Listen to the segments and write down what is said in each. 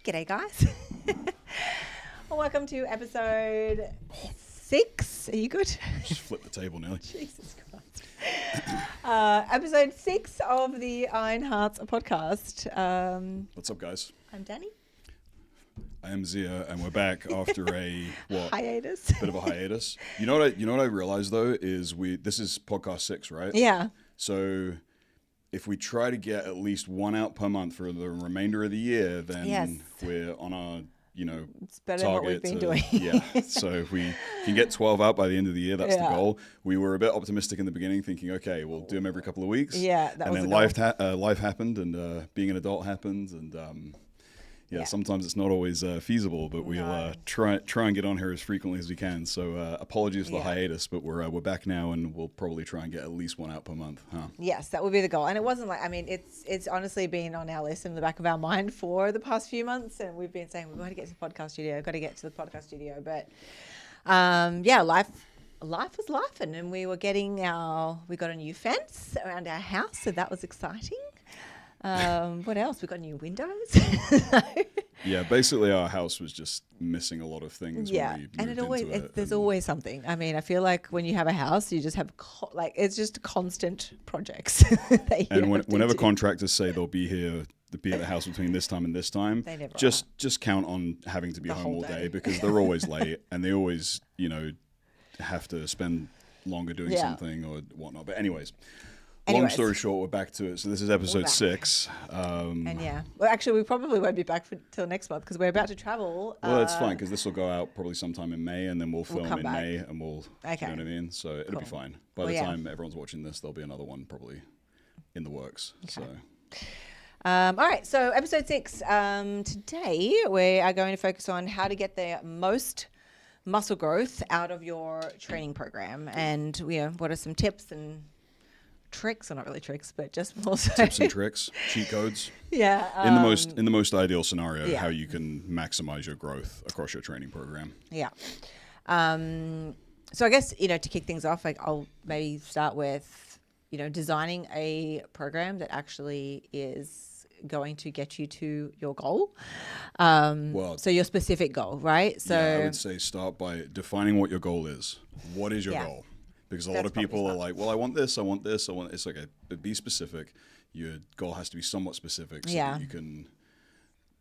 G'day, guys. Well, welcome to episode 6. Are you good? Just flip the table nearly. Jesus Christ. Episode 6 of the Iron Hearts podcast. What's up, guys? I'm Danny. I am Zia, and we're back after a Hiatus. bit of a hiatus. You know what I realized though is this is podcast 6, right? Yeah. So if we try to get at least one out per month for the remainder of the year, then Yes. we're on our It's better than what we've been doing. Yeah. So if we can get 12 out by the end of the year, that's the Yeah. goal. We were a bit optimistic in the beginning, thinking, okay, we'll do them every couple of weeks. Yeah, that and was then the goal. life happened, and being an adult happened, and Yeah. sometimes it's not always feasible, but we'll No. try and get on here as frequently as we can. So apologies for the Yeah. hiatus, but we're back now, and we'll probably try and get at least one out per month. Huh? Yes, that would be the goal. And it wasn't like, it's honestly been on our list in the back of our mind for the past few months. And we've been saying, we've got to get to the podcast studio, But life was life. And we got a new fence around our house. So that was exciting. What else? We got new windows. Yeah, basically our house was just missing a lot of things. Yeah, when we and moved there's and always something. I feel like when you have a house, you just have it's just constant projects. that you have to whenever do. contractors say they'll be here. Be at the house between this time and this time. They never just count on having to be The home whole all day. day because they're always late and they always have to spend longer doing Yeah. something or whatnot. But long Anyways. story short, we're back to it. So this is episode back. 6. And well, actually, we probably won't be back till next month because we're about to travel. Well, it's fine because this will go out probably sometime in May, and then we'll film come in back. May, and we'll Okay. you know what I mean. So it'll be Cool. fine. By Well, the yeah. time everyone's watching this, there'll be another one probably in the works. So. All right, so episode 6. Today we are going to focus on how to get the most muscle growth out of your training program, and what are some tips and tricks, or not really tricks, but just more so Tips and tricks, cheat codes. Yeah. In the most ideal scenario, yeah. how you can maximize your growth across your training program. Yeah. So I guess, to kick things off, I'll maybe start with, designing a program that actually is going to get you to your goal. So your specific goal, right? So I would say start by defining what your goal is. What is your Yeah. goal? Because a lot That's of people probably are like, well, I want this, it's like be specific. Your goal has to be somewhat specific so Yeah. that you can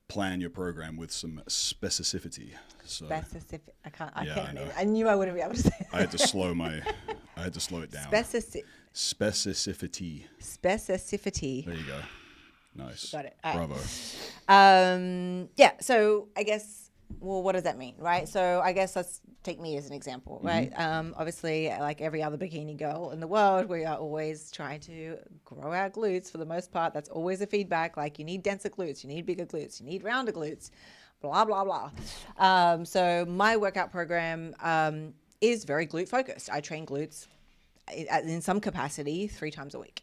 plan your program with some specificity. So specific. I can't I know. even. I knew I wouldn't be able to say that. I had to slow it down. Specificity. Specificity. There you go. Nice. Got it. All right. Bravo. So I guess, well, what does that mean, right? So I guess let's take me as an example, right? Obviously, like every other bikini girl in the world, we are always trying to grow our glutes for the most part. That's always the feedback. Like, you need denser glutes, you need bigger glutes, you need rounder glutes, blah, blah, blah. So my workout program is very glute focused. I train glutes in some capacity 3 times a week.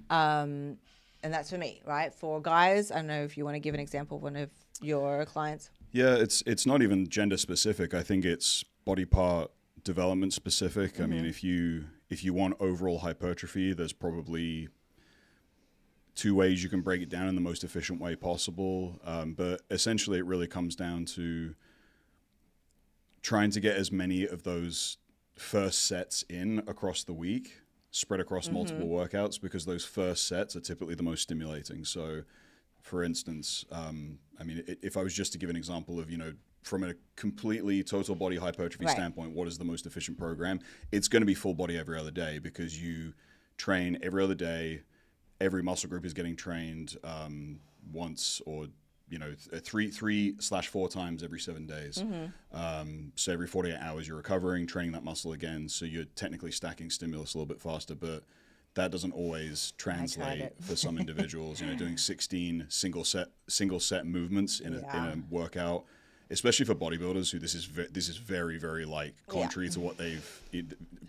And that's for me, right? For guys, I don't know if you want to give an example of one of your clients. Yeah, it's not even gender specific. I think it's body part development specific. I mean, if you want overall hypertrophy, there's probably 2 ways you can break it down in the most efficient way possible. But essentially, it really comes down to trying to get as many of those first sets in across the week, spread across multiple workouts, because those first sets are typically the most stimulating. So, for instance, if I was just to give an example of, from a completely total body hypertrophy Right. standpoint, what is the most efficient program? It's going to be full body every other day because you train every other day. Every muscle group is getting trained once or 3/4 times every 7 days. So every 48 hours you're recovering, training that muscle again. So you're technically stacking stimulus a little bit faster, but that doesn't always translate it. for some individuals. Doing 16 single set movements in a workout, especially for bodybuilders who this is very, very like contrary to what they've.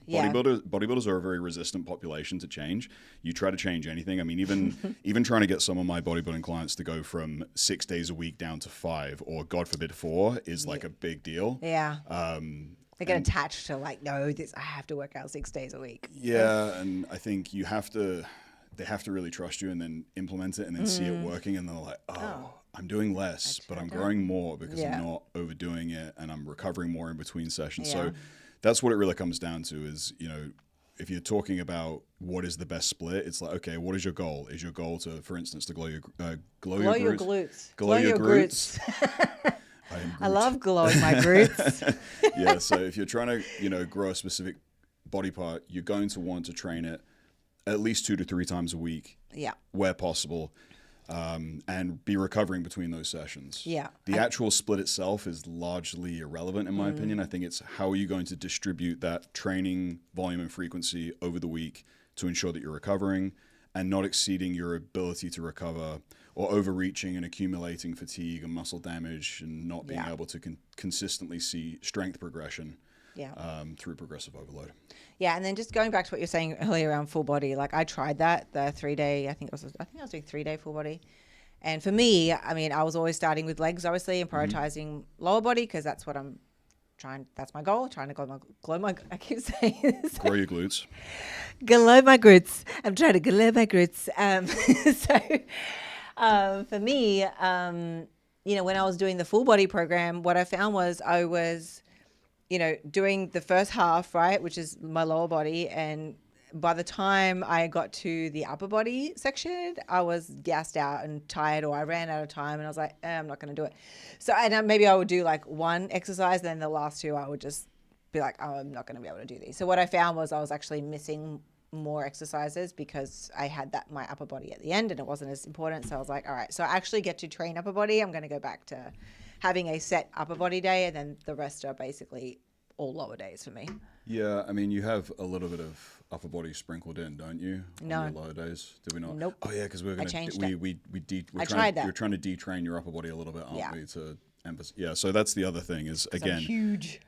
Bodybuilders are a very resistant population to change. You try to change anything. I mean, even trying to get some of my bodybuilding clients to go from 6 days a week down to 5, or God forbid 4, is like a big deal. Yeah. They get attached to I have to work out 6 days a week. Yeah, and I think they have to really trust you and then implement it and then see it working, and they're like, I'm doing less, but I'm down. growing more because Yeah. I'm not overdoing it and I'm recovering more in between sessions. Yeah. So that's what it really comes down to is, if you're talking about what is the best split, it's like, okay, what is your goal? Is your goal to, for instance, to glow your Glow your glutes. Glow your glutes. I love glowing my glutes. Yeah, so if you're trying to, grow a specific body part, you're going to want to train it at least 2 to 3 times a week, Yeah. where possible, and be recovering between those sessions. Yeah. The actual split itself is largely irrelevant, in my opinion. I think it's how are you going to distribute that training volume and frequency over the week to ensure that you're recovering and not exceeding your ability to recover, or overreaching and accumulating fatigue and muscle damage and not being able to consistently see strength progression through progressive overload. Yeah, and then just going back to what you're saying earlier around full body, like I tried that, the 3-day, I think I was doing 3-day full body. And for me, I mean, I was always starting with legs, obviously, and prioritizing lower body because that's what I'm trying, that's my goal, trying to glow my I keep saying this. Grow your glutes. Glow my glutes. I'm trying to glow my glutes. For me, when I was doing the full body program, what I found was I was, doing the first half, right, which is my lower body. And by the time I got to the upper body section, I was gassed out and tired, or I ran out of time and I was like, I'm not going to do it. So, and maybe I would do like one exercise, then the last 2, I would just be like, oh, I'm not going to be able to do these. So what I found was I was actually missing more exercises because I had my upper body at the end and it wasn't as important. So I was like, all right, so I actually get to train upper body. I'm going to go back to having a set upper body day, and then the rest are basically all lower days for me. Yeah, I mean, you have a little bit of upper body sprinkled in, don't you? No. On your lower days, did we not? Nope. Oh yeah, because we're I gonna changed we're tried that. We're trying to detrain your upper body a little bit, aren't Yeah. we? To emphasize. Yeah, so that's the other thing is again, huge.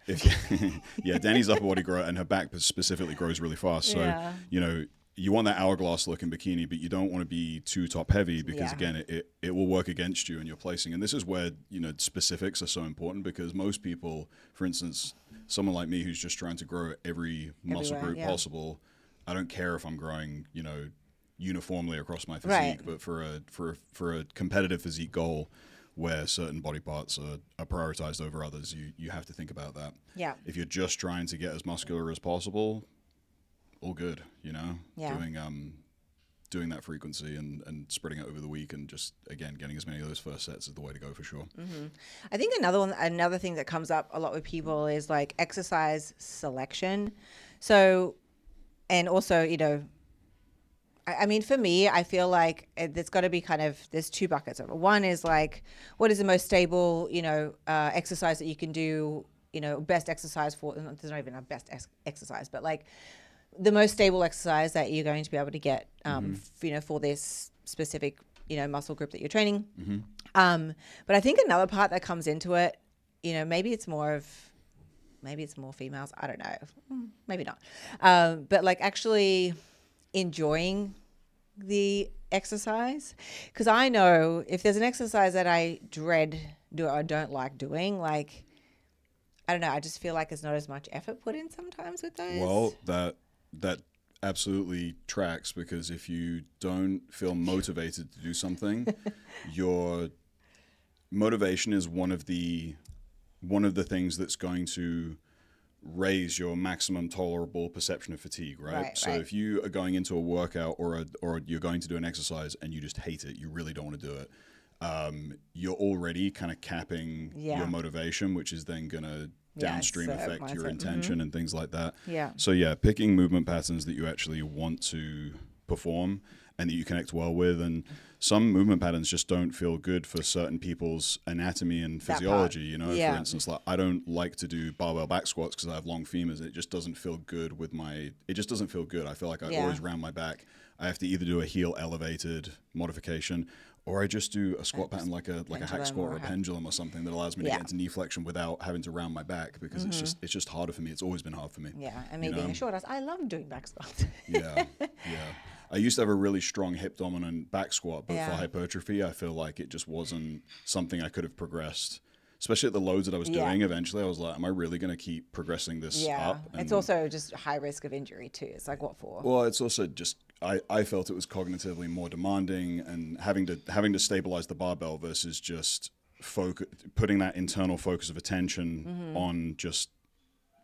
Yeah, Danny's upper body grow and her back specifically grows really fast. So Yeah. you want that hourglass look in bikini, but you don't want to be too top heavy because again, it will work against you in your placing. And this is where specifics are so important because most people, for instance, someone like me who's just trying to grow every muscle group possible, I don't care if I'm growing uniformly across my physique, but for a competitive physique goal where certain body parts are prioritized over others, you have to think about that. Yeah. If you're just trying to get as muscular as possible, all good, doing that frequency and spreading it over the week and just, again, getting as many of those first sets is the way to go for sure. Mm-hmm. I think another thing that comes up a lot with people is like exercise selection. So, and also, I mean, for me, I feel like there's got to be there's 2 buckets of it. One is like, what is the most stable, exercise that you can do, best exercise for, there's not even a best exercise, but like the most stable exercise that you're going to be able to get, for this specific, muscle group that you're training. Mm-hmm. But I think another part that comes into it, maybe it's more females. I don't know. Maybe not. But like actually enjoying the exercise, because I know if there's an exercise that I dread do or don't like doing, like I don't know, I just feel like there's not as much effort put in sometimes with those. Well, that absolutely tracks, because if you don't feel motivated to do something, your motivation is one of the things that's going to raise your maximum tolerable perception of fatigue, right? So if you are going into a workout or you're going to do an exercise and you just hate it, you really don't want to do it, you're already kind of capping your motivation, which is then going to downstream affect your intention and things like that. Yeah. So picking movement patterns that you actually want to perform and that you connect well with, and some movement patterns just don't feel good for certain people's anatomy and physiology. For instance, like I don't like to do barbell back squats because I have long femurs. It just doesn't feel good it just doesn't feel good. I feel like I always round my back. I have to either do a heel elevated modification, or I just do a squat pattern like a hack squat or a pendulum or something that allows me to get into knee flexion without having to round my back, because it's just harder for me. It's always been hard for me. Yeah, and me being a short ass, I love doing back squats. Yeah. I used to have a really strong hip dominant back squat, but for hypertrophy, I feel like it just wasn't something I could have progressed. Especially at the loads that I was doing, eventually I was like, am I really going to keep progressing this up? And it's also just high risk of injury too. It's like, what for? Well, it's also just I felt it was cognitively more demanding, and having to stabilize the barbell versus just putting that internal focus of attention on just,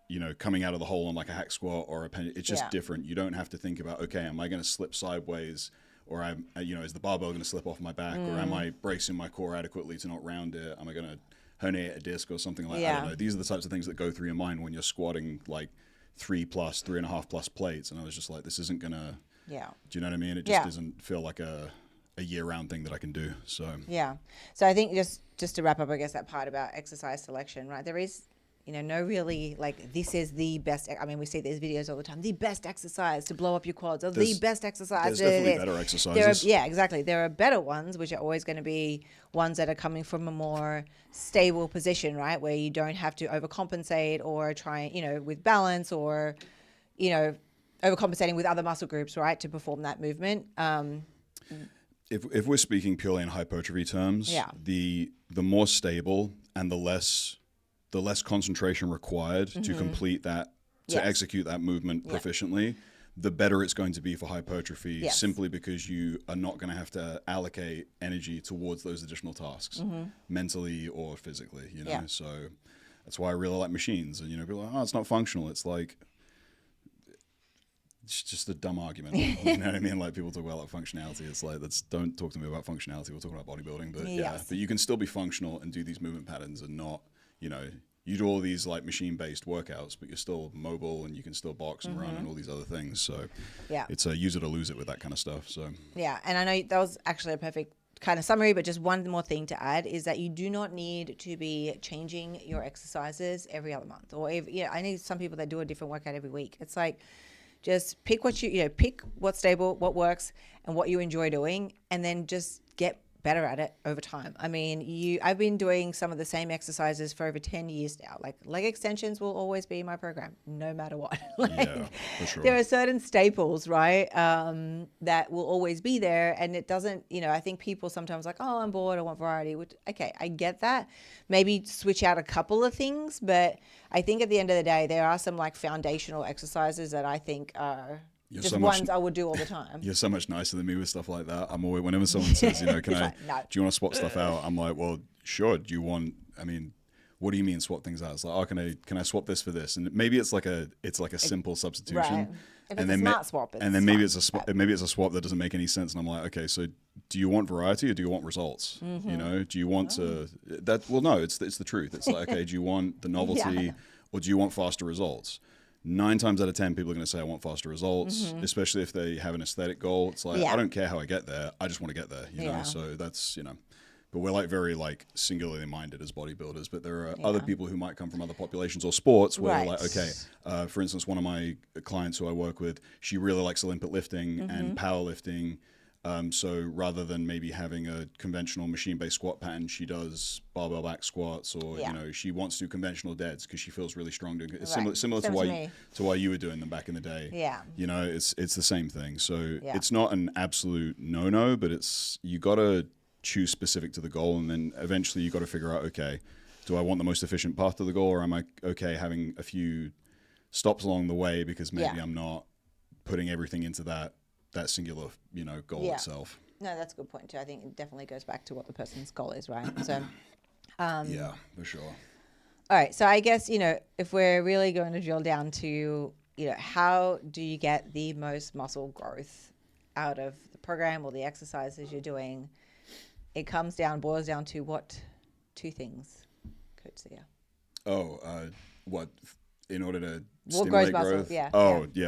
you know, coming out of the hole on like a hack squat or a pen. It's just different. You don't have to think about, okay, am I going to slip sideways, or is the barbell going to slip off my back, or am I bracing my core adequately to not round it? Am I going to herniate a disc or something like that? I don't know. These are the types of things that go through your mind when you're squatting like 3.5+ plates. And I was just like, this isn't going to, do you know what I mean? It just doesn't feel like a year-round thing that I can do. So so I think just to wrap up, I guess, that part about exercise selection, right? There is, you know, no really like this is the best. I mean, we see these videos all the time. The best exercise to blow up your quads, or the best exercise. There's definitely better exercises. Exactly. There are better ones, which are always going to be ones that are coming from a more stable position, right, where you don't have to overcompensate or try, you know, with balance, or, you know, overcompensating with other muscle groups, right, to perform that movement. If we're speaking purely in hypertrophy terms, the more stable and the less concentration required to complete that, to execute that movement proficiently, the better it's going to be for hypertrophy, simply because you are not going to have to allocate energy towards those additional tasks, mentally or physically, you know? So that's why I really like machines. And, you know, people are like, oh, it's not functional. It's like, it's just a dumb argument. You know what I mean? Like, people talk about like functionality. It's like, don't talk to me about functionality. We're talking about bodybuilding. But but you can still be functional and do these movement patterns and not, you know, you do all these like machine-based workouts, but you're still mobile and you can still box and run and all these other things. So it's a use it or lose it with that kind of stuff. So and I know that was actually a perfect kind of summary, but just one more thing to add is that you do not need to be changing your exercises every other month, or I need some people that do a different workout every week. It's like, just pick pick what's stable, what works, and what you enjoy doing, and then just get better at it over time. I mean, I've been doing some of the same exercises for over 10 years now. Like, leg extensions will always be my program, no matter what. For sure. There are certain staples, right, that will always be there, and it doesn't, you know, I think people sometimes like, oh, I'm bored, I want variety. Which, okay, I get that. Maybe switch out a couple of things, but I think at the end of the day, there are some like foundational exercises that I think are ones I would do all the time. You're so much nicer than me with stuff like that. I'm always, whenever someone says, you know, do you want to swap stuff out? I'm like, well, sure. What do you mean swap things out? It's like, oh, can I swap this for this? And maybe it's like a simple substitution. Right. If it's a smart swap, maybe it's a swap that doesn't make any sense. And I'm like, okay, so do you want variety or do you want results? You know, do you want to that? Well, no, it's the truth. It's like, okay, do you want the novelty or do you want faster results? 9 times out of 10, people are going to say, I want faster results, especially if they have an aesthetic goal. It's like, I don't care how I get there. I just want to get there, you know? So that's, you know, but we're like very like singularly minded as bodybuilders, but there are other people who might come from other populations or sports where they're like, okay, for instance, one of my clients who I work with, she really likes Olympic lifting and powerlifting. So rather than maybe having a conventional machine-based squat pattern, she does barbell back squats, or you know, she wants to do conventional deads because she feels really strong doing it. It's similar to why you were doing them back in the day. You know, it's the same thing. So it's not an absolute no, but you got to choose specific to the goal, and then eventually you got to figure out, okay, do I want the most efficient path to the goal, or am I okay having a few stops along the way because maybe I'm not putting everything into that singular, you know, goal itself. No, that's a good point too. I think it definitely goes back to what the person's goal is, right? So, yeah, for sure. All right. So I guess, you know, if we're really going to drill down to, you know, how do you get the most muscle growth out of the program or the exercises you're doing? It boils down to what 2 things, Coach Zia? What in order to What stimulate grows growth?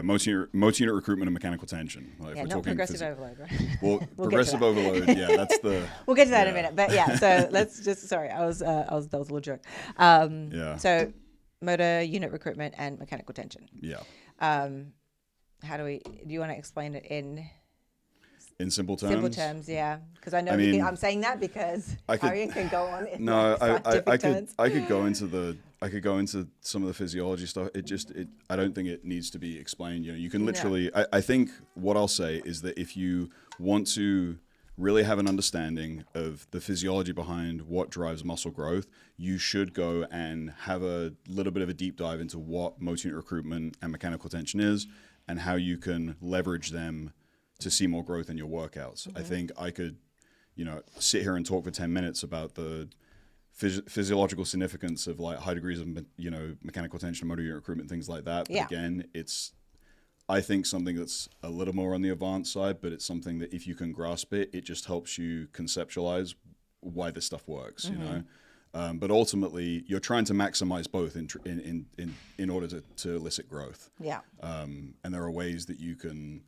muscle? Motor unit recruitment and mechanical tension. Like, not progressive overload, right? Well, progressive overload. Yeah, that's the. We'll get to that in a minute, but so let's just. Sorry, that was a little joke. So, motor unit recruitment and mechanical tension. Yeah. Do you want to explain it in simple terms? Simple terms, yeah. Because I know I'm saying that because Aryan can go on. I could go into some of the physiology stuff. I don't think it needs to be explained. You know, you can literally. No. I think what I'll say is that if you want to really have an understanding of the physiology behind what drives muscle growth, you should go and have a little bit of a deep dive into what motor unit recruitment and mechanical tension is, and how you can leverage them to see more growth in your workouts. I think I could, sit here and talk for 10 minutes about the physiological significance of like high degrees of, mechanical tension, motor unit recruitment, things like that. But again, it's, I think, something that's a little more on the advanced side, but it's something that if you can grasp it, it just helps you conceptualize why this stuff works, but ultimately, you're trying to maximize both in order to elicit growth. Yeah. And there are ways that you can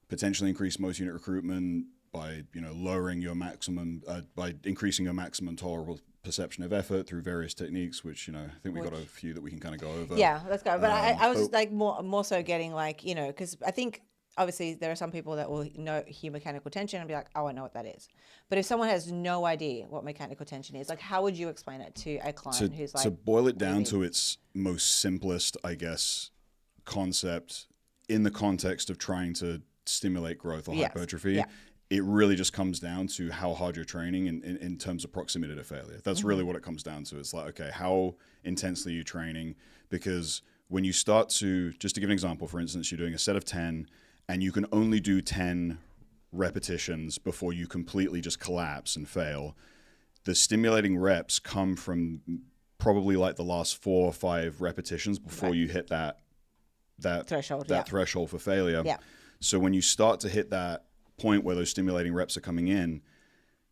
potentially increase motor unit recruitment by lowering your maximum, by increasing your maximum tolerable perception of effort through various techniques, which I think we've got a few that we can kind of go over. Yeah, let's go. But I was just like more so getting like because I think. Obviously, there are some people that will hear mechanical tension and be like, oh, I know what that is. But if someone has no idea what mechanical tension is, like, how would you explain it to a client who's like... To boil it down to its most simplest, I guess, concept in the context of trying to stimulate growth or hypertrophy, it really just comes down to how hard you're training in terms of proximity to failure. That's really what it comes down to. It's like, okay, how intensely are you training? Because when you start to, just to give an example, for instance, you're doing a set of 10, and you can only do 10 repetitions before you completely just collapse and fail. The stimulating reps come from probably like the last 4 or 5 repetitions before you hit that threshold, threshold for failure. Yeah. So when you start to hit that point where those stimulating reps are coming in,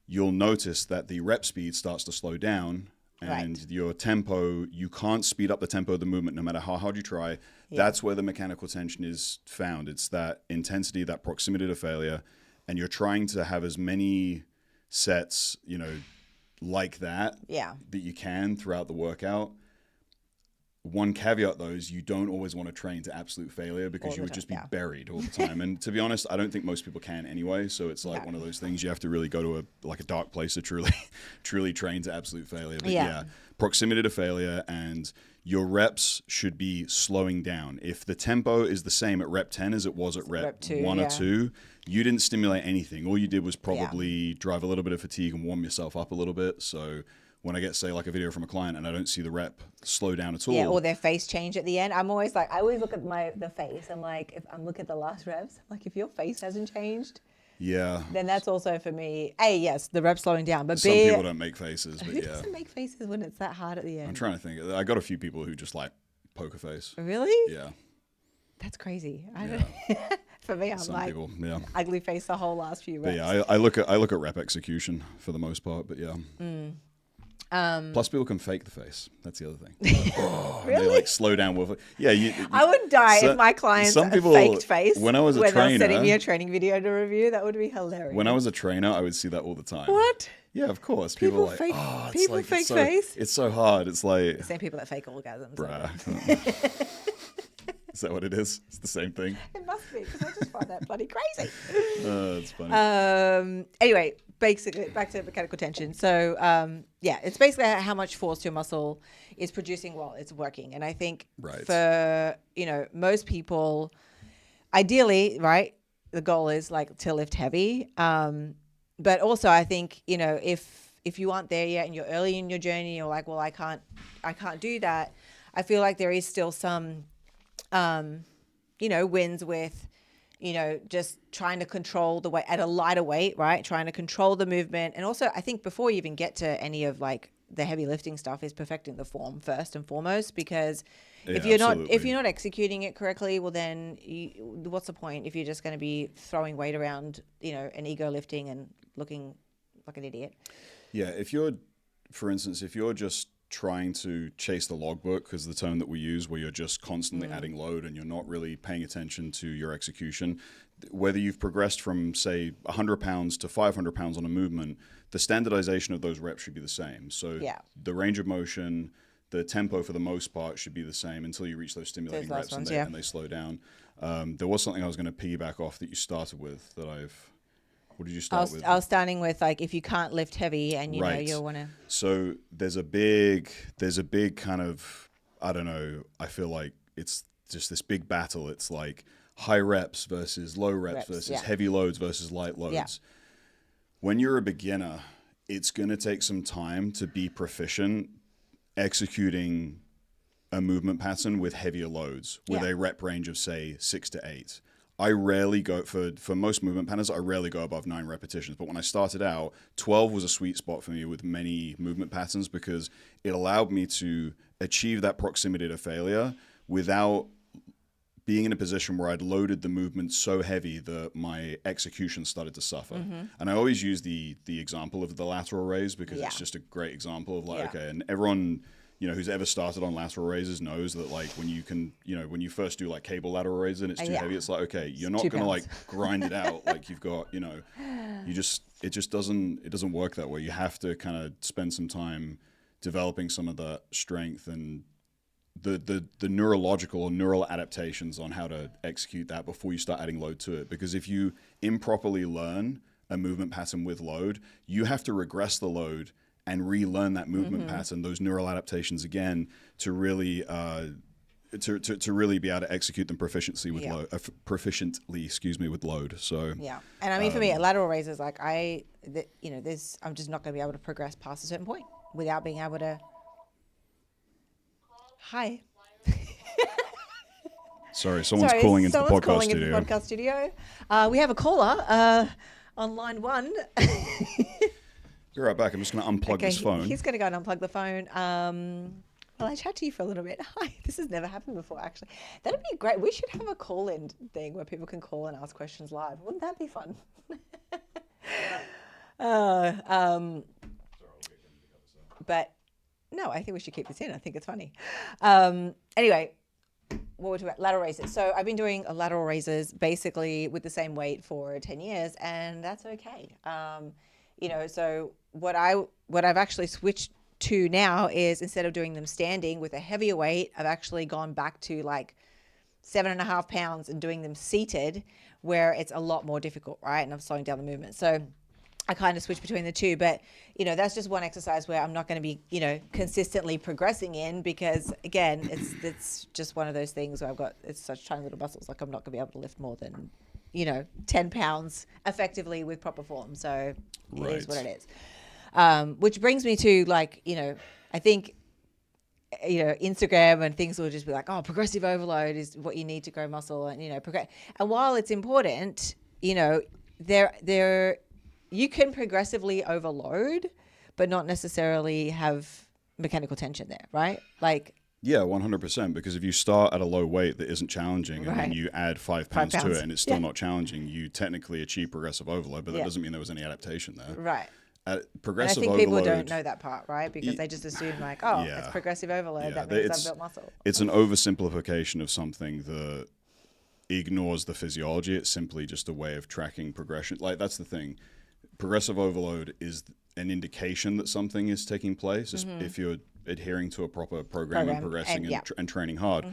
you'll notice that the rep speed starts to slow down. And your tempo, you can't speed up the tempo of the movement no matter how hard you try. Yeah. That's where the mechanical tension is found. It's that intensity, that proximity to failure. And you're trying to have as many sets, like that you can throughout the workout. One caveat, though, is you don't always want to train to absolute failure because you would just be buried all the time. And to be honest, I don't think most people can anyway. So it's like one of those things you have to really go to a dark place to truly train to absolute failure. But proximity to failure, and your reps should be slowing down. If the tempo is the same at rep 10 as it was at rep 1 or 2, you didn't stimulate anything. All you did was probably drive a little bit of fatigue and warm yourself up a little bit. So when I get, say, like a video from a client and I don't see the rep slow down at all. Yeah, or their face change at the end. I'm always like, I always look at the face. I'm like, if I'm looking at the last reps, I'm like, if your face hasn't changed, then that's also for me. A, yes, the rep slowing down, but some B, people don't make faces. But who doesn't make faces when it's that hard at the end? I'm trying to think. I got a few people who just like poker face. Really? Yeah. That's crazy. For me, I'm some like people, ugly face the whole last few reps. But I look at rep execution for the most part. But plus, people can fake the face. That's the other thing. Really? They like slow down with it. Yeah, I would die if my clients faked face. When I was a trainer, they're sending me a training video to review, that would be hilarious. When I was a trainer, I would see that all the time. What? Yeah, of course. People are like, people fake face. It's so hard. It's like the same people that fake orgasms. Bruh. Is that what it is? It's the same thing. It must be, because I just find that bloody crazy. That's funny. Anyway, basically, back to mechanical tension. So, it's basically how much force your muscle is producing while it's working. And I think for, most people, ideally, the goal is like to lift heavy. But also I think, if you aren't there yet and you're early in your journey, you're like, well, I can't do that. I feel like there is still some wins with, just trying to control the weight at a lighter weight, right? Trying to control the movement. And also I think before you even get to any of like the heavy lifting stuff is perfecting the form first and foremost, because if you're not executing it correctly, well then what's the point if you're just going to be throwing weight around, an ego lifting and looking like an idiot. Yeah. For instance, if you're just trying to chase the logbook, is the term that we use, where you're just constantly adding load and you're not really paying attention to your execution, whether you've progressed from, say, 100 pounds to 500 pounds on a movement, the standardization of those reps should be the same. So the range of motion, the tempo for the most part should be the same until you reach those stimulating reps and they slow down. There was something I was going to piggyback off that you started with that what did you start with? I was starting with like, if you can't lift heavy and you'll want to. So there's a big kind of, I don't know, I feel like it's just this big battle. It's like high reps versus low reps versus heavy loads versus light loads. Yeah. When you're a beginner, it's going to take some time to be proficient executing a movement pattern with heavier loads with a rep range of, say, 6 to 8. I rarely go for most movement patterns. I rarely go above 9 repetitions. But when I started out, 12 was a sweet spot for me with many movement patterns because it allowed me to achieve that proximity to failure without being in a position where I'd loaded the movement so heavy that my execution started to suffer. And I always use the example of the lateral raise because it's just a great example of like, okay, and everyone, you know, who's ever started on lateral raises knows that like when you can, you know, when you first do like cable lateral raise and it's too heavy, it's like, okay, you're not going to like grind it out. Like you've got, you know, it just doesn't work that way. You have to kind of spend some time developing some of that strength and the neurological or neural adaptations on how to execute that before you start adding load to it. Because if you improperly learn a movement pattern with load, you have to regress the load and relearn that movement pattern, those neural adaptations again, to really to really be able to execute them proficiently with load. With load. So yeah, and I mean for me, a lateral raise is like I'm just not going to be able to progress past a certain point without being able to. Hi. Sorry, someone's calling into the podcast studio. We have a caller on line 1. Be right back. I'm just going to unplug this phone. He's going to go and unplug the phone. Well, I chat to you for a little bit. Hi. This has never happened before, actually. That'd be great. We should have a call-in thing where people can call and ask questions live. Wouldn't that be fun? But no, I think we should keep this in. I think it's funny. Anyway, what we're talking about, lateral raises. So I've been doing lateral raises basically with the same weight for 10 years, and that's okay. So what I've actually switched to now is instead of doing them standing with a heavier weight, I've actually gone back to like 7.5 pounds and doing them seated, where it's a lot more difficult, right? And I'm slowing down the movement. So I kind of switch between the two, but that's just one exercise where I'm not going to be, consistently progressing in because again, it's just one of those things where it's such tiny little muscles. Like I'm not going to be able to lift more than, 10 pounds effectively with proper form. So it is what it is. Which brings me to like, I think, Instagram and things will just be like, oh, progressive overload is what you need to grow muscle and, progress. And while it's important, there you can progressively overload, but not necessarily have mechanical tension there, right? Like, yeah, 100%. Because if you start at a low weight that isn't challenging and then you add 5 pounds to it and it's still not challenging, you technically achieve progressive overload, but that doesn't mean there was any adaptation there. Right. Progressive and I think overload, people don't know that part, right? Because they just assume like, it's progressive overload. That means I've built muscle. It's an oversimplification of something that ignores the physiology. It's simply just a way of tracking progression. Like that's the thing. Progressive overload is an indication that something is taking place if you're adhering to a proper program and progressing and training hard.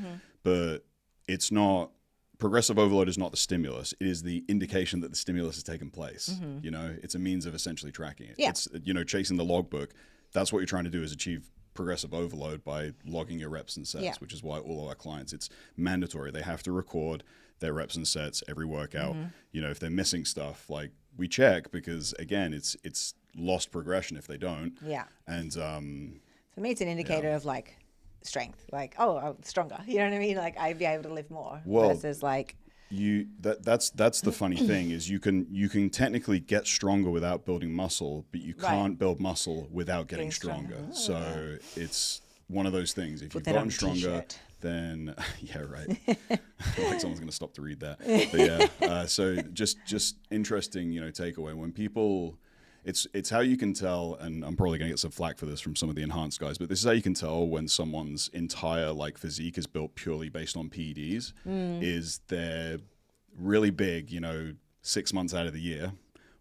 But it's not, progressive overload is not the stimulus. It is the indication that the stimulus has taken place. It's a means of essentially tracking it. It's, chasing the logbook. That's what you're trying to do is achieve progressive overload by logging your reps and sets, which is why all of our clients, it's mandatory. They have to record their reps and sets every workout. If they're missing stuff, like we check because again, it's lost progression if they don't. Yeah. And for me, it's an indicator of like strength, like, oh, I'm stronger. You know what I mean? Like I'd be able to lift more versus like that's the funny thing is you can technically get stronger without building muscle, but you can't build muscle without getting stronger. So it's one of those things. If you've gotten stronger, then like someone's going to stop to read that. But so just interesting, takeaway when people. It's how you can tell, and I'm probably going to get some flack for this from some of the enhanced guys, but this is how you can tell when someone's entire like physique is built purely based on PEDs, is they're really big, 6 months out of the year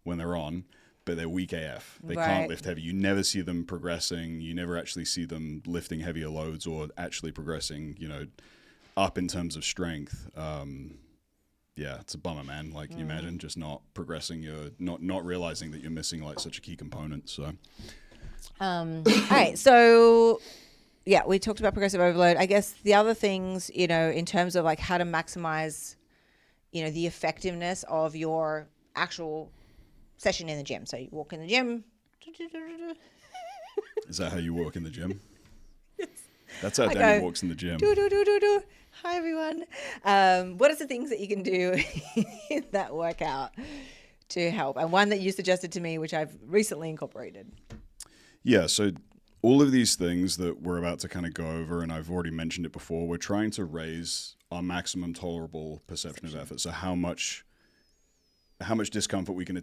when they're on, but they're weak AF. They can't lift heavy. You never see them progressing. You never actually see them lifting heavier loads or actually progressing, up in terms of strength. Yeah, it's a bummer, man. Like, can you imagine just not progressing, not realizing that you're missing like such a key component. So, all right. So, yeah, we talked about progressive overload. I guess the other things, in terms of like how to maximize, the effectiveness of your actual session in the gym. So you walk in the gym. Is that how you walk in the gym? That's how I Danny go, walks in the gym. do, do, do, do, do. Hi, everyone. What are some things that you can do in that workout to help? And one that you suggested to me, which I've recently incorporated. Yeah, so all of these things that we're about to kind of go over, and I've already mentioned it before, we're trying to raise our maximum tolerable perception of effort. So how much discomfort we can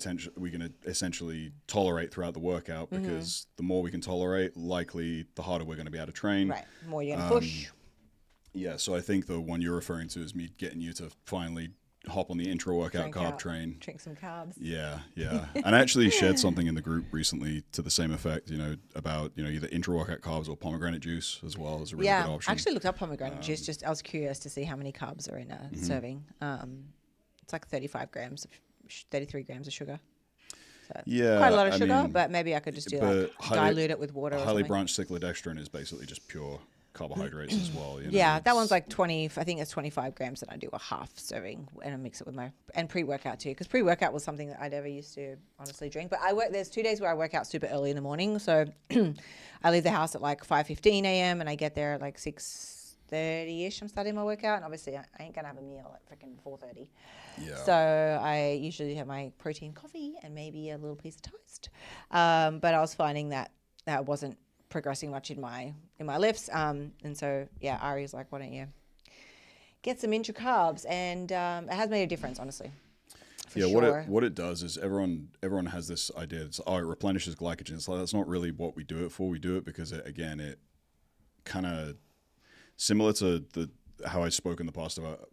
essentially tolerate throughout the workout, because the more we can tolerate, likely the harder we're going to be able to train. Right. The more you're going to push. Yeah, so I think the one you're referring to is me getting you to finally hop on the intra-workout carb train. Drink some carbs. Yeah. And I actually shared something in the group recently to the same effect, about, either intra-workout carbs or pomegranate juice as well as a really good option. I actually looked up pomegranate juice. I was curious to see how many carbs are in a serving. It's like 33 grams of sugar. So Yeah. quite a lot of sugar, but maybe I could just dilute it with water or highly something. branched cyclodextrin is basically just pure carbohydrates as well. Yeah, that one's like 20. I think it's 25 grams that I do a half serving, and I mix it with and pre-workout too, because pre-workout was something that I never used to honestly drink. But there's 2 days where I work out super early in the morning, so I leave the house at like 5:15 a.m. and I get there at like 6:30ish. I'm starting my workout, and obviously I ain't gonna have a meal at freaking 4:30. Yeah. So I usually have my protein coffee and maybe a little piece of toast. But I was finding that wasn't progressing much in my lifts, and so Ari's like, why don't you get some intra carbs? And it has made a difference, honestly. Sure. What it does is everyone has this idea. It's, it replenishes glycogen. It's like, that's not really what we do it for. We do it because it kind of similar to how I spoke in the past about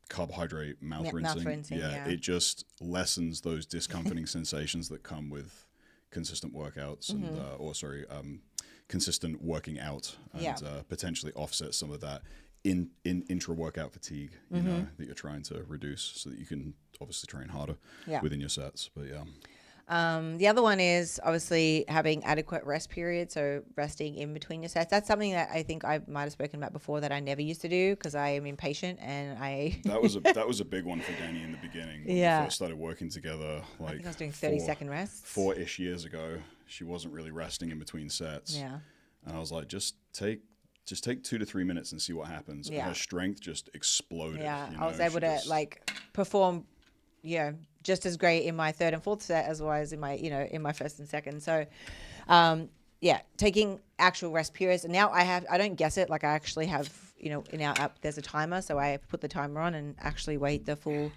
carbohydrate mouth rinsing. It just lessens those discomforting sensations that come with consistent workouts and consistent working out, and potentially offset some of that in intra workout fatigue that you're trying to reduce, so that you can obviously train harder within your sets. But the other one is obviously having adequate rest periods, so resting in between your sets. That's something that I think I might have spoken about before that I never used to do because I am impatient, and that was a big one for Danny in the beginning when we first started working together. Like, I think I was doing 30-second rests 4-ish years ago. She wasn't really resting in between sets. Yeah, and I was like, just take 2 to 3 minutes and see what happens. And her strength just exploded. Yeah, I was able to perform just as great in my third and fourth set as well as in my first and second. So taking actual rest periods. And now I don't guess it, like I actually have, in our app there's a timer, so I put the timer on and actually wait the full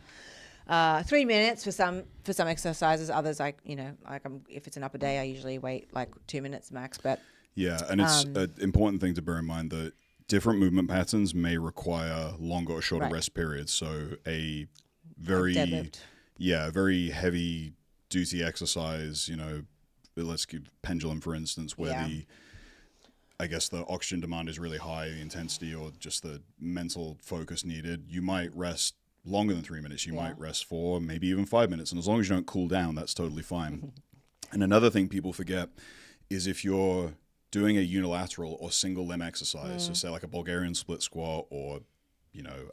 3 minutes for some exercises. Others, if it's an upper day, I usually wait like 2 minutes max. But and it's an important thing to bear in mind that different movement patterns may require longer or shorter rest periods. So a very very heavy duty exercise, let's give pendulum for instance, where the oxygen demand is really high, the intensity or just the mental focus needed, you might rest longer than 3 minutes. You might rest 4, maybe even 5 minutes, and as long as you don't cool down, that's totally fine. And another thing people forget is if you're doing a unilateral or single limb exercise, so say like a Bulgarian split squat or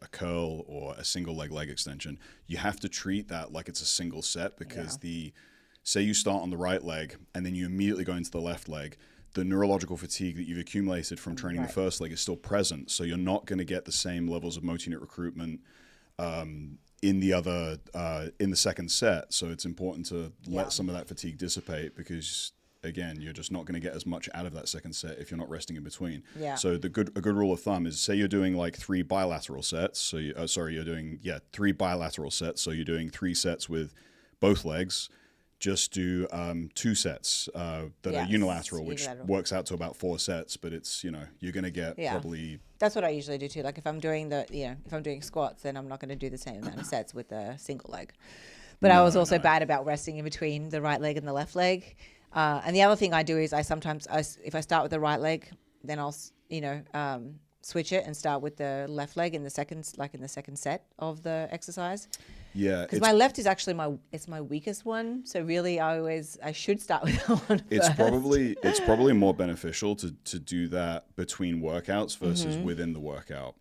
a curl or a single leg extension, you have to treat that like it's a single set, because say you start on the right leg and then you immediately go into the left leg, the neurological fatigue that you've accumulated from training the first leg is still present. So you're not going to get the same levels of multi-unit recruitment in the second set. So it's important to let some of that fatigue dissipate, because again, you're just not going to get as much out of that second set if you're not resting in between. Yeah. So a good rule of thumb is, say you're doing like 3 bilateral sets. So you're doing 3 bilateral sets. So you're doing 3 sets with both legs. Just do 2 sets that are unilateral, which works out to about 4 sets. But it's you're going to get probably. That's what I usually do too. Like if I'm doing if I'm doing squats, then I'm not going to do the same amount of sets with a single leg. But I was also bad about resting in between the right leg and the left leg. And the other thing I do is if I start with the right leg, then I'll switch it and start with the left leg in the second set of the exercise. Yeah, because my left is actually my weakest one. So really, I should start with that one first. It's probably more beneficial to do that between workouts versus within the workout.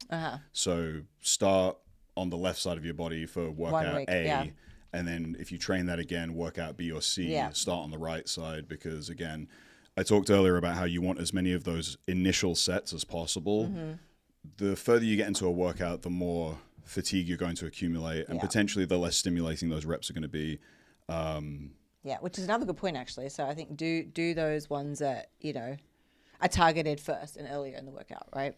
So start on the left side of your body for workout A. And then if you train that again, workout B or C, start on the right side, because again, I talked earlier about how you want as many of those initial sets as possible. The further you get into a workout, the more fatigue you're going to accumulate, and potentially the less stimulating those reps are going to be. Yeah, which is another good point actually. So I think do those ones that, are targeted first and earlier in the workout, right?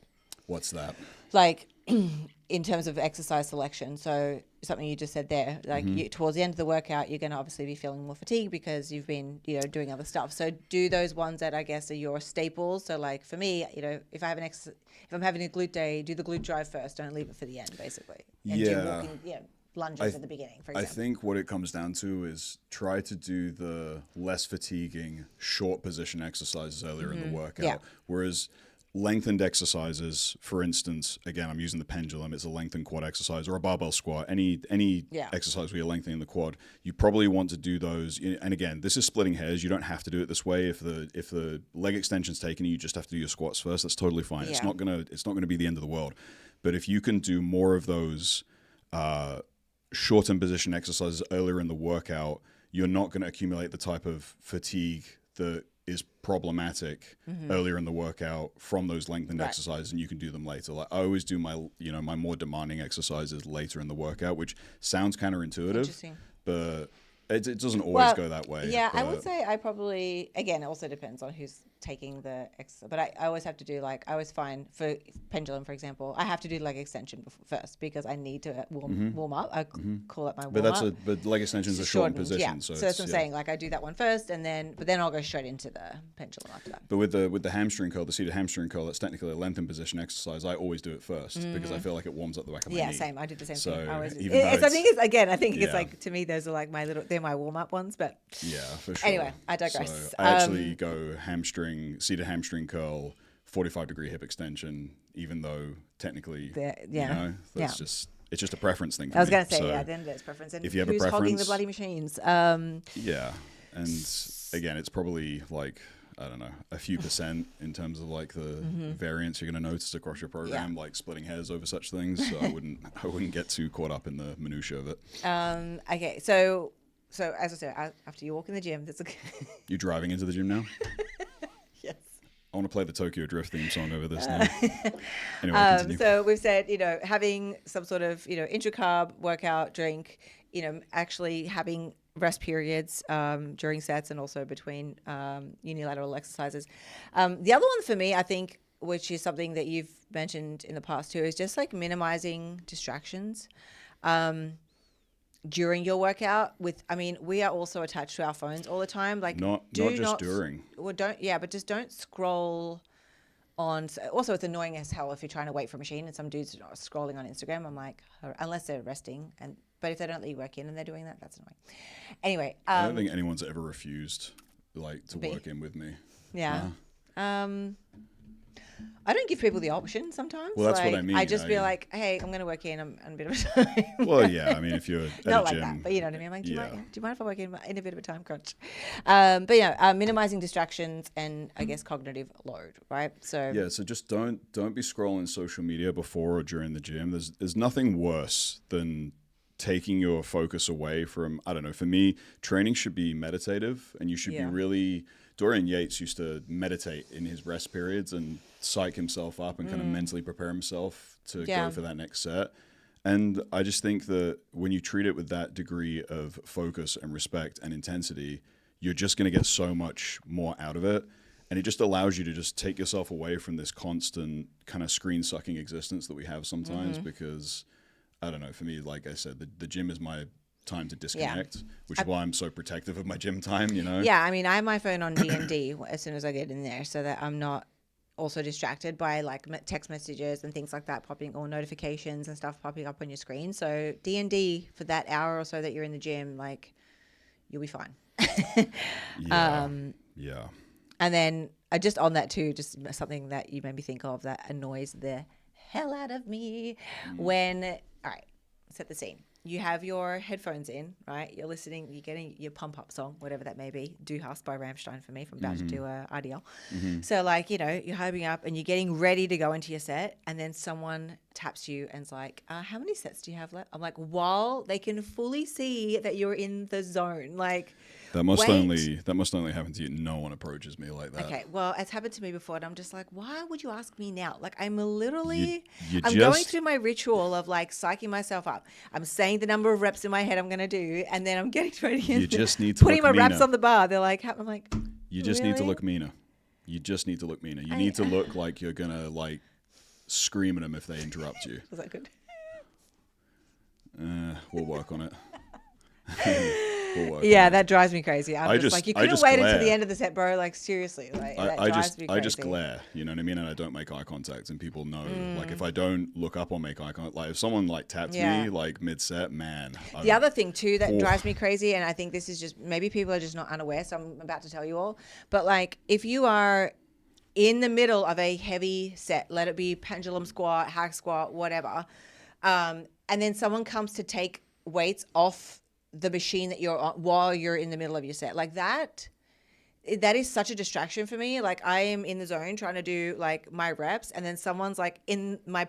What's that? Like in terms of exercise selection. So something you just said there, like towards the end of the workout, you're going to obviously be feeling more fatigued because you've been, doing other stuff. So do those ones that I guess are your staples. So like for me, if I have if I'm having a glute day, do the glute drive first. Don't leave it for the end, basically. And do walking, lunges at the beginning, for example. I think what it comes down to is try to do the less fatiguing short position exercises earlier in the workout. Whereas lengthened exercises, for instance, again, I'm using the pendulum, it's a lengthened quad exercise, or a barbell squat, any exercise where you're lengthening the quad, you probably want to do those. And again, this is splitting hairs. You don't have to do it this way. If the leg extension's taken, you just have to do your squats first. That's totally fine. It's not gonna be the end of the world. But if you can do more of those shortened position exercises earlier in the workout, you're not going to accumulate the type of fatigue that is problematic earlier in the workout from those lengthened exercises, and you can do them later. Like I always do my my more demanding exercises later in the workout, which sounds counterintuitive, but it doesn't always go that way. Yeah, I would say I probably, again, it also depends on who's taking the exercise. But I always have to do I always find for pendulum, for example, I have to do leg extension first because I need to warm up. I call it my warm up. But leg extension is a shortened position. Yeah. So that's what I'm saying. Like I do that one first, but then I'll go straight into the pendulum after that. But with the hamstring curl, the seated hamstring curl, that's technically a lengthened position exercise. I always do it first because I feel like it warms up the back of my knee. Yeah, same. I did the same thing. I always I think it's like, to me, those are like they're my warm up ones. But yeah, for sure. Anyway, I digress. So I actually go seated hamstring curl, 45-degree hip extension, even though technically, it's just a preference thing for me. I was going to say, at the end of it, it's preference. And if you have who's a preference, hogging the bloody machines? Yeah, and again, it's probably like, I don't know, a few percent in terms of like the variance you're going to notice across your program, like splitting hairs over such things. So I wouldn't get too caught up in the minutia of it. Okay, so as I said, after you walk in the gym, You driving into the gym now? Yes. I want to play the Tokyo Drift theme song over this now. Anyway, continue. So we've said, having some sort of, intra-carb workout, drink, actually having rest periods during sets and also between unilateral exercises. The other one for me, I think, which is something that you've mentioned in the past too, is just like minimizing distractions. During your workout we are also attached to our phones all the time. Like not just during. Well, but just don't scroll on. Also, it's annoying as hell if you're trying to wait for a machine and some dude's scrolling on Instagram. I'm like, unless they're resting, but if they don't let you work in and they're doing that, that's annoying. Anyway, I don't think anyone's ever refused to work in with me. Yeah. I don't give people the option sometimes. Well, that's what I mean. I just be like, hey, I'm going to work in a bit of a time. Well, yeah. I mean, if you're at not a like gym, that, but you know what I mean. I'm like, do you mind if I work in a bit of a time crunch? But minimizing distractions and I guess cognitive load, right? So so just don't be scrolling social media before or during the gym. There's nothing worse than taking your focus away from, I don't know, for me, training should be meditative, and you should be really. Dorian Yates used to meditate in his rest periods and psych himself up and kind of mentally prepare himself to go for that next set. And I just think that when you treat it with that degree of focus and respect and intensity, you're just going to get so much more out of it. And it just allows you to just take yourself away from this constant kind of screen sucking existence that we have sometimes because, I don't know, for me, like I said, the gym is my time to disconnect, which is why I'm so protective of my gym time, Yeah, I mean, I have my phone on D&D as soon as I get in there so that I'm not also distracted by like text messages and things like that popping, or notifications and stuff popping up on your screen. So D&D for that hour or so that you're in the gym, like, you'll be fine. Yeah. And then just on that too, just something that you made me think of that annoys the hell out of me when, all right, set the scene. You have your headphones in, right? You're listening, you're getting your pump up song, whatever that may be. Du Hast by Rammstein for me, from about to do RDL. So like, you're hyping up and you're getting ready to go into your set, and then someone taps you and's like, how many sets do you have left? I'm like, while they can fully see that you're in the zone. Like, That must weight. only happen to you. No one approaches me like that. Okay, well, it's happened to me before, and I'm just like, why would you ask me now? Like, I'm You, literally, you I'm going just through my ritual of like psyching myself up. I'm saying the number of reps in my head I'm going to do, and then I'm getting ready you and just need to putting my look reps meaner. on the bar. They're like, I'm like, You just need to really? look meaner. You just need to look meaner. You I- need to look like you're gonna like scream at them if they interrupt you. Was that good? We'll work on it. We'll work Yeah, on it. that drives me crazy. I'm I just like, you I couldn't just wait until glare. the end of the set, bro. Like, seriously, like that drives me crazy. I just glare, you know what I mean, and I don't make eye contact, and people know. Like if I don't look up or make eye contact, like if someone like taps Yeah. me like mid set, man. The other thing too that Oh. drives me crazy, and I think this is just maybe people are just not unaware, so I'm about to tell you all. But like, if you are in the middle of a heavy set, let it be pendulum squat, hack squat, whatever, and then someone comes to take weights off the machine that you're on while you're in the middle of your set, like that is such a distraction for me. Like I am in the zone trying to do like my reps, and then someone's like in my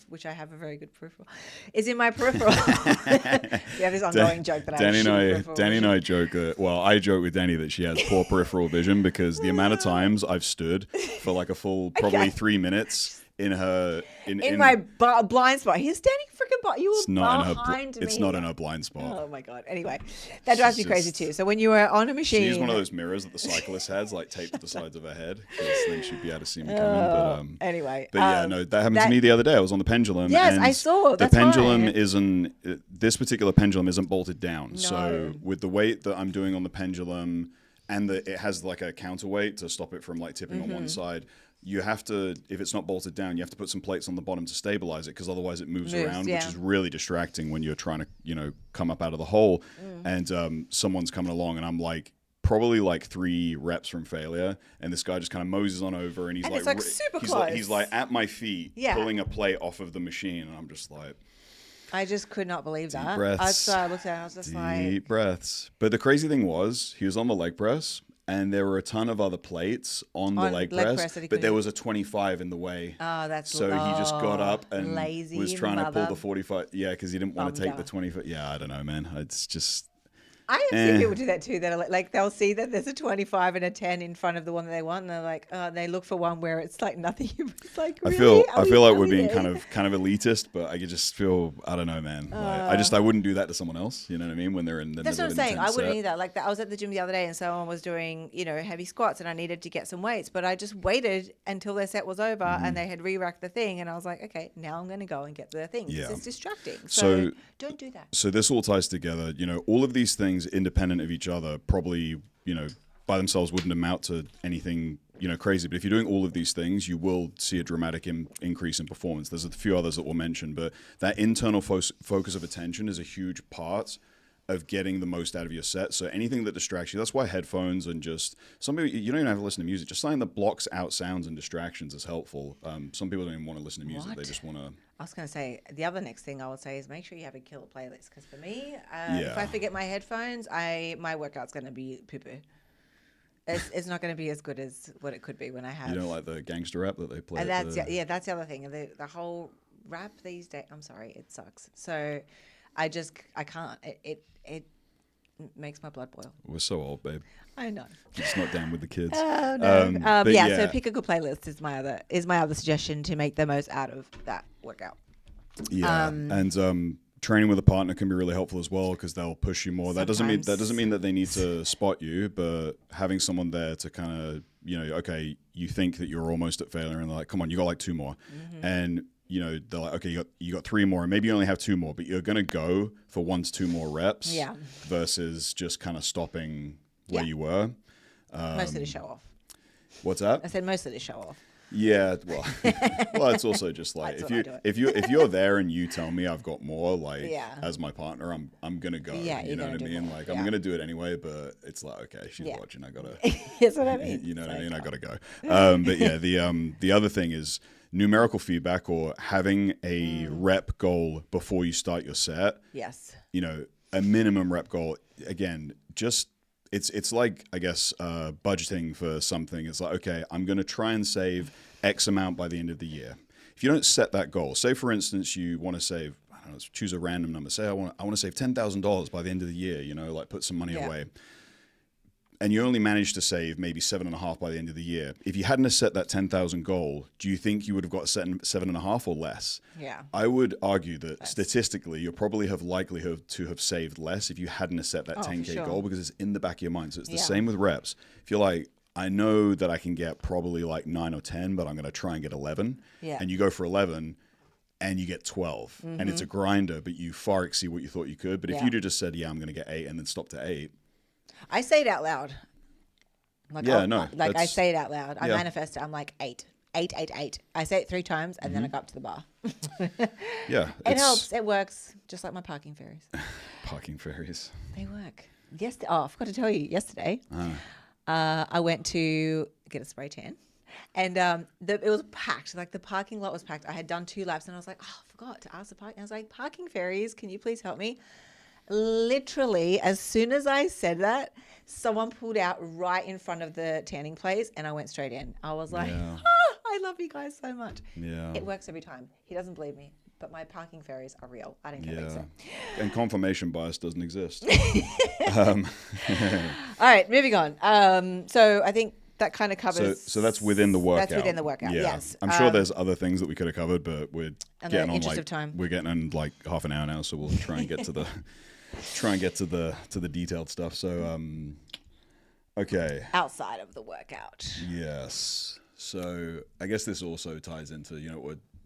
which I have a very good peripheral, is in my peripheral. We have this ongoing joke that I have Danny and I joke. Well, I joke with Danny that she has poor peripheral vision because the amount of times I've stood for like a full probably 3 minutes in her in my blind spot. He's standing freaking by. You It's were not in her. behind me. It's not in her blind spot. Oh my god. Anyway, that drives me crazy too. So when you were on a machine, She needs one of those mirrors that the cyclist has, like taped to the sides of her head, because then she'd be able to see me coming. Anyway, but yeah, no, that happened to me the other day. I was on the pendulum. Yes, and I saw. The That's pendulum why. isn't. This particular pendulum isn't bolted down. So No. with the weight that I'm doing on the pendulum, and it has like a counterweight to stop it from like tipping on one side. You have to, if it's not bolted down, you have to put some plates on the bottom to stabilize it, because otherwise it moves around, yeah. which is really distracting when you're trying to, come up out of the hole. And someone's coming along, and I'm like, probably like 3 reps from failure, and this guy just kind of moses on over, and he's And like, it's, like, super he's close. like, he's like at my feet, Yeah. pulling a plate off of the machine, and I'm just like, I just could not believe that. breaths. I looked at it and I was just like, deep breaths. But the crazy thing was, he was on the leg press, and there were a ton of other plates on the leg press, that he but there couldn't- was a 25 in the way. oh, that's So he just got up and lazy was trying to pull mother. the 45. Yeah, because he didn't want to take the Bummed. 25. Yeah, I don't know, man. It's just, I have seen people do that too. That are like they'll see that there's a 25 and a 10 in front of the one that they want, and they're like, they look for one where it's like nothing. It's like, I really? feel like we're being kind of elitist, but I just feel, I don't know, man. Like, I wouldn't do that to someone else. You know what I mean? When they're in the That's middle what of I'm an saying. I intense wouldn't set. either. Like I was at the gym the other day, and someone was doing, heavy squats, and I needed to get some weights, but I just waited until their set was over and they had re-racked the thing, and I was like, okay, now I'm going to go and get the thing. 'Cause Yeah. It's distracting. So- So don't do that. So this all ties together. All of these things, independent of each other, probably, by themselves wouldn't amount to anything, crazy. But if you're doing all of these things, you will see a dramatic increase in performance. There's a few others that we'll mention, but that internal focus of attention is a huge part of getting the most out of your set. So anything that distracts you, that's why headphones and just somebody, you don't even have to listen to music. Just something that blocks out sounds and distractions is helpful. Some people don't even want to listen to music. They What? just want to. I was going to say, the other next thing I would say is make sure you have a killer playlist. Because for me, if Yeah. I forget my headphones, my workout's going to be poo-poo. It's not going to be as good as what it could be when I have. You don't like the gangster rap that they play. And at that's the- that's the other thing. The whole rap these days. I'm sorry, it sucks. So I can't. It makes my blood boil. We're so old, babe. I know. It's not down with the kids. Oh no. But yeah. So pick a good playlist is my other suggestion to make the most out of that workout. Yeah, and training with a partner can be really helpful as well, because they'll push you more. That doesn't mean that they need to spot you, but having someone there to kind of, okay, you think that you're almost at failure, and they're like, come on, you got like 2 more, and they're like, okay, you got 3 more, and maybe you only have 2 more, but you're gonna go for 1 to 2 more reps, Yeah. versus just kind of stopping where Yeah. you were. Mostly to show off. What's that? I said mostly to show off. Yeah, well, it's also just like That's if what I you do. if you're there and you tell me I've got more, like Yeah. as my partner, I'm gonna go. Yeah, you you're know gonna what I do mean? more. Like I'm Yeah. gonna do it anyway, but it's like, okay, she's Yeah. watching. I gotta. That's what I mean. You know what I So, mean? I gotta go. But yeah, the other thing is numerical feedback, or having a rep goal before you start your set. Yes. A minimum rep goal. Again, just it's like, I guess, budgeting for something. It's like, okay, I'm going to try and save X amount by the end of the year. If you don't set that goal, say for instance you want to save, I don't know, let's choose a random number. Say I want to save $10,000 by the end of the year. Like put some money Yeah. away. and you only managed to save maybe 7.5 by the end of the year. If you hadn't have set that 10,000 goal, do you think you would have got 7.5 or less? Yeah. I would argue that statistically, you'll probably have likelihood to have saved less if you hadn't have set that Oh, for 10K sure. goal, because it's in the back of your mind. So it's the Yeah. same with reps. If you're like, I know that I can get probably like 9 or 10, but I'm going to try and get 11. Yeah. And you go for 11 and you get 12. And it's a grinder, but you far exceed what you thought you could. But if Yeah. you'd have just said, yeah, I'm going to get 8 and then stopped at 8. I say it out loud. Like, Yeah, I that's- say it out loud. I yeah. manifest it. I'm like 8. 8, 8, 8. I say it 3 times and then I go up to the bar. Yeah. It helps. It works. Just like my parking ferries. Parking ferries. They work. I forgot to tell you. Yesterday, I went to get a spray tan, and it was packed. Like the parking lot was packed. I had done 2 laps, and I was like, "Oh, I forgot to ask the park." I was like, "Parking ferries, can you please help me?" Literally, as soon as I said that, someone pulled out right in front of the tanning place, and I went straight in. I was like, Yeah. "I love you guys so much." Yeah. It works every time. He doesn't believe me, but my parking ferries are real. I didn't fix Yeah. it. And confirmation bias doesn't exist. All right, moving on. So I think that kind of covers. So that's within the workout. That's within the workout. Yeah. Yes. I'm sure there's other things that we could have covered, but we're In the getting on interest like of time. we're getting on like half an hour now, so we'll try and get to the to the detailed stuff. So okay. outside of the workout. Yes. So I guess this also ties into,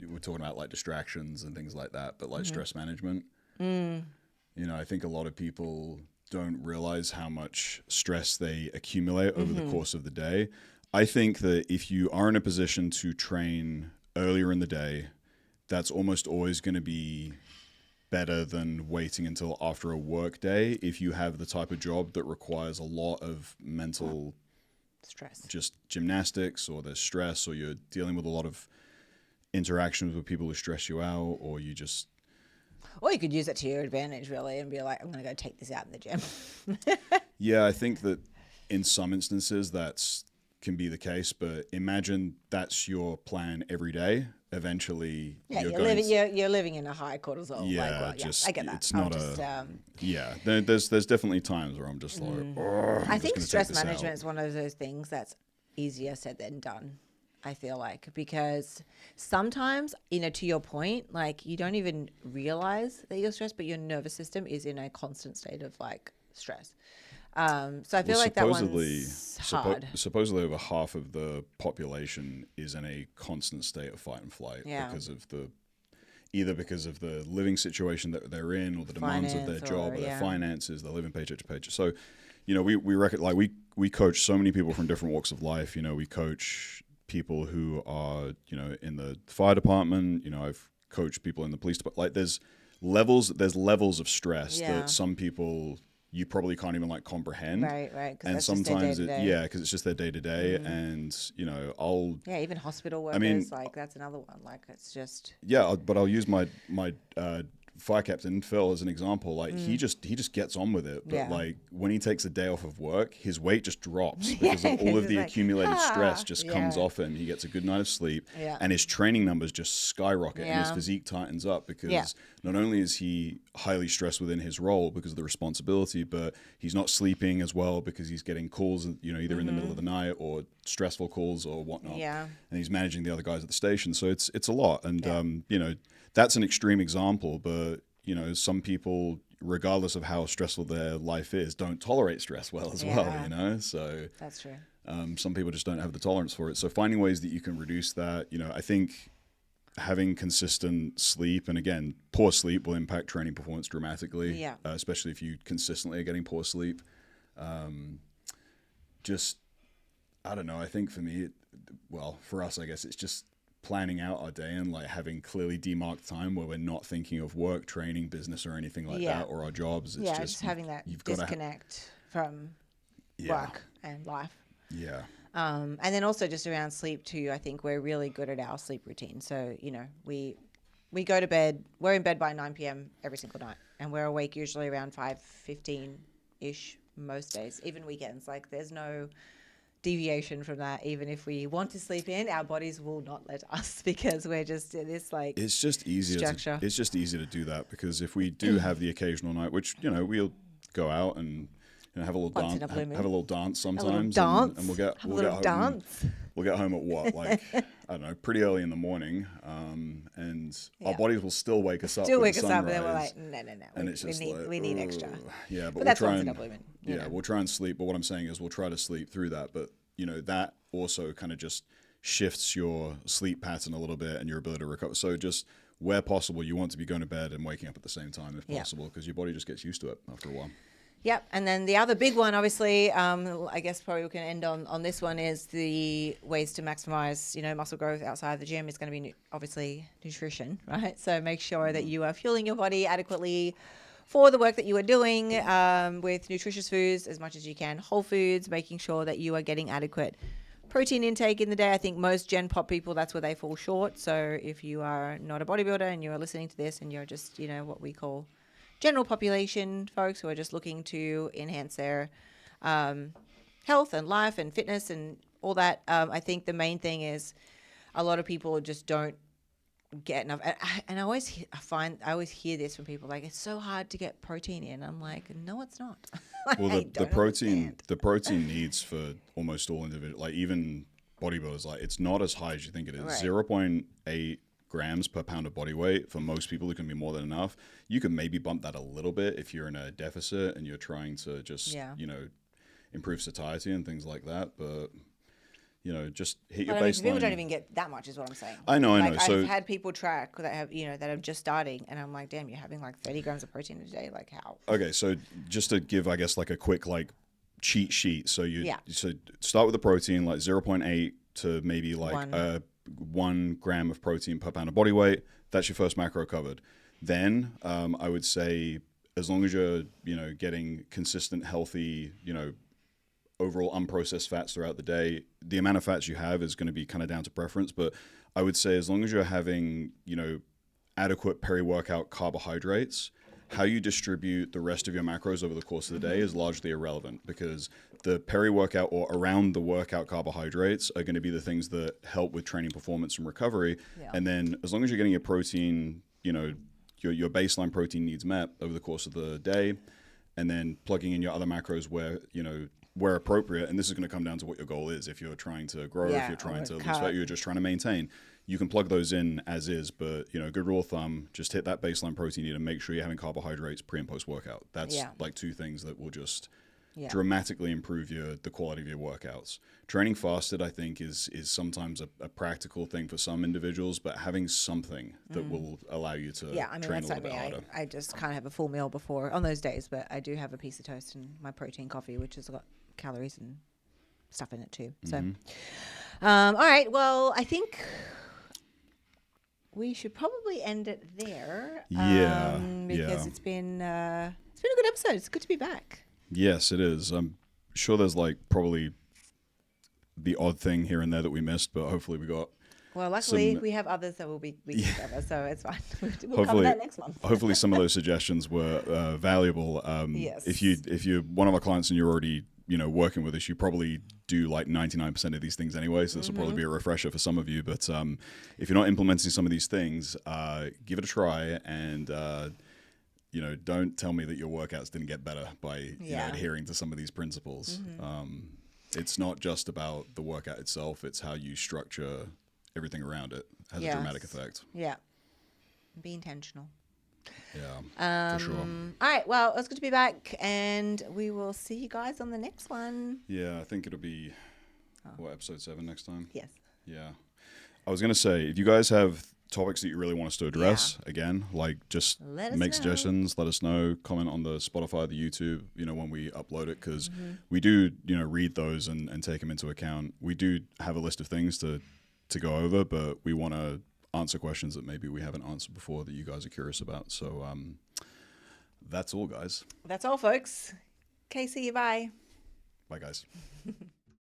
we're talking about like distractions and things like that, but like stress management. I think a lot of people don't realize how much stress they accumulate over the course of the day. I think that if you are in a position to train earlier in the day, that's almost always going to be better than waiting until after a work day if you have the type of job that requires a lot of mental Stress. just gymnastics, or there's stress, or you're dealing with a lot of interactions with people who stress you out, or you just Or you could use it to your advantage, really, and be like, I'm going to go take this out in the gym. Yeah, I think that in some instances that's can be the case, but imagine that's your plan every day. Eventually, Yeah, you're you're living in a high cortisol. Yeah, I get that. it's I'm not just, yeah. There's definitely times where I'm just like, oh, I think stress management is one of those things that's easier said than done. I feel like, because sometimes, to your point, like you don't even realize that you're stressed, but your nervous system is in a constant state of like stress. So I feel like that one's hard. Supposedly over half of the population is in a constant state of fight and flight Yeah. because of the living situation that they're in, or the demands of their Finance, job, or, or their yeah. finances. They're living paycheck to paycheck. So, we reckon, like we coach so many people from different walks of life. We coach people who are in the fire department. I've coached people in the police department. Like there's levels of stress Yeah. that some people you probably can't even like comprehend. Right. And That's sometimes just their day-to-day. because it's just their day to day, and Yeah, even hospital workers, mean- like that's another one. Like it's just but I'll use my fire captain Phil as an example. Like he just gets on with it, but Yeah. like when he takes a day off of work, his weight just drops because of all of He's the like, accumulated stress just comes yeah. off him. He gets a good night of sleep, Yeah. and his training numbers just skyrocket, and his Yeah. physique tightens up because Yeah. not only is he highly stressed within his role because of the responsibility, but he's not sleeping as well because he's getting calls, either in the middle of the night or stressful calls or whatnot. Yeah. And he's managing the other guys at the station. So it's a lot. And, that's an extreme example, but, some people, regardless of how stressful their life is, don't tolerate stress well as Yeah. well, So that's true. some people just don't have the tolerance for it. So finding ways that you can reduce that, I think having consistent sleep, and again, poor sleep will impact training performance dramatically, Yeah. Especially if you consistently are getting poor sleep. I don't know. I think for me, for us, I guess it's just planning out our day and like having clearly demarked time where we're not thinking of work, training, business, or anything like Yeah. that, or our jobs. It's Just having that you've gotta disconnect from Yeah. work and life. Yeah. And then also just around sleep too, I think we're really good at our sleep routine. So, we go to bed, we're in bed by 9 p.m. every single night, and we're awake usually around 5:15-ish most days, even weekends. Like there's no deviation from that. Even if we want to sleep in, our bodies will not let us because we're just in this like It's just easier. structure. It's just easy to do that because if we do have the occasional night, which we'll go out and have a little Once dance, in a blue moon. have a little dance A little sometimes, dance. and we'll get Have a little home. dance. We'll get home at what, like I don't know, pretty early in the morning, and our bodies will still wake us up. Still with wake the us up, and then we're sunrise, like, no. and it's just we need extra. Yeah, but But we'll that's try once in and a blue moon. we'll try and sleep. But what I'm saying is, we'll try to sleep through that. But that also kind of just shifts your sleep pattern a little bit and your ability to recover. So just where possible, you want to be going to bed and waking up at the same time if possible, because your body just gets used to it after a while. Yep. And then the other big one, obviously, I guess probably we can end on this one, is the ways to maximize, muscle growth outside the gym is going to be obviously nutrition, right? So make sure that you are fueling your body adequately for the work that you are doing with nutritious foods as much as you can, whole foods, making sure that you are getting adequate protein intake in the day. I think most Gen Pop people, that's where they fall short. So if you are not a bodybuilder and you're listening to this and you're just, what we call general population folks who are just looking to enhance their health and life and fitness and all that, I think the main thing is a lot of people just don't get enough. And I always hear this from people, like, it's so hard to get protein in. I'm like, no, it's not. Well, the protein needs for almost all individuals, like even bodybuilders, like it's not as high as you think it is. Right. 0.8 grams per pound of body weight for most people, it can be more than enough. You can maybe bump that a little bit if you're in a deficit and you're trying to just improve satiety and things like that, but just hit your baseline. People don't even get that much, is what I'm saying. I know. So I've had people track that have that are just starting, and I'm like, damn, you're having like 30 grams of protein a day. Like, how? Okay, so just to give, I guess, like a quick cheat sheet. So so start with the protein, like 0.8 to maybe like 1 gram of protein per pound of body weight. That's your first macro covered. Then I would say, as long as you're getting consistent, healthy, overall unprocessed fats throughout the day, the amount of fats you have is going to be kind of down to preference. But I would say, as long as you're having adequate peri-workout carbohydrates, how you distribute the rest of your macros over the course of the day is largely irrelevant, because the peri-workout or around the workout carbohydrates are going to be the things that help with training performance and recovery. Yeah. And then as long as you're getting your protein, your baseline protein needs met over the course of the day, and then plugging in your other macros where appropriate, and this is going to come down to what your goal is. If you're trying to grow, if you're trying to lose fat, you're just trying to maintain, you can plug those in as is. But good rule of thumb, just hit that baseline protein need and make sure you're having carbohydrates pre and post workout. That's like two things that will just dramatically improve the quality of your workouts. Training fasted, I think, is sometimes a practical thing for some individuals, but having something that will allow you to train a little bit harder. I just can't have a full meal before on those days, but I do have a piece of toast and my protein coffee, which has got calories and stuff in it too. So, all right. Well, I think we should probably end it there. Because it's been a good episode. It's good to be back. Yes, it is. I'm sure there's probably the odd thing here and there that we missed, but hopefully we got. Well, luckily we have others that we can cover, so it's fine. We'll cover that next month. Hopefully some of those suggestions were valuable. Yes. If you're one of our clients and you're already working with us, you probably do like 99% of these things anyway, so this will probably be a refresher for some of you. But if you're not implementing some of these things, give it a try, and don't tell me that your workouts didn't get better by adhering to some of these principles. It's not just about the workout itself, it's how you structure everything around it. Has a dramatic effect. Yeah. Be intentional. Yeah, for sure. All right, well, it's good to be back, and we will see you guys on the next one. Yeah, I think it'll be, episode 7 next time? Yes. Yeah. I was going to say, if you guys have topics that you really want us to address, again, just make suggestions, let us know, comment on the Spotify, the YouTube, when we upload it, because we do, read those and take them into account. We do have a list of things to go over, but we want to answer questions that maybe we haven't answered before that you guys are curious about. So that's all, guys. That's all, folks. Okay, see you. Bye. Bye, guys.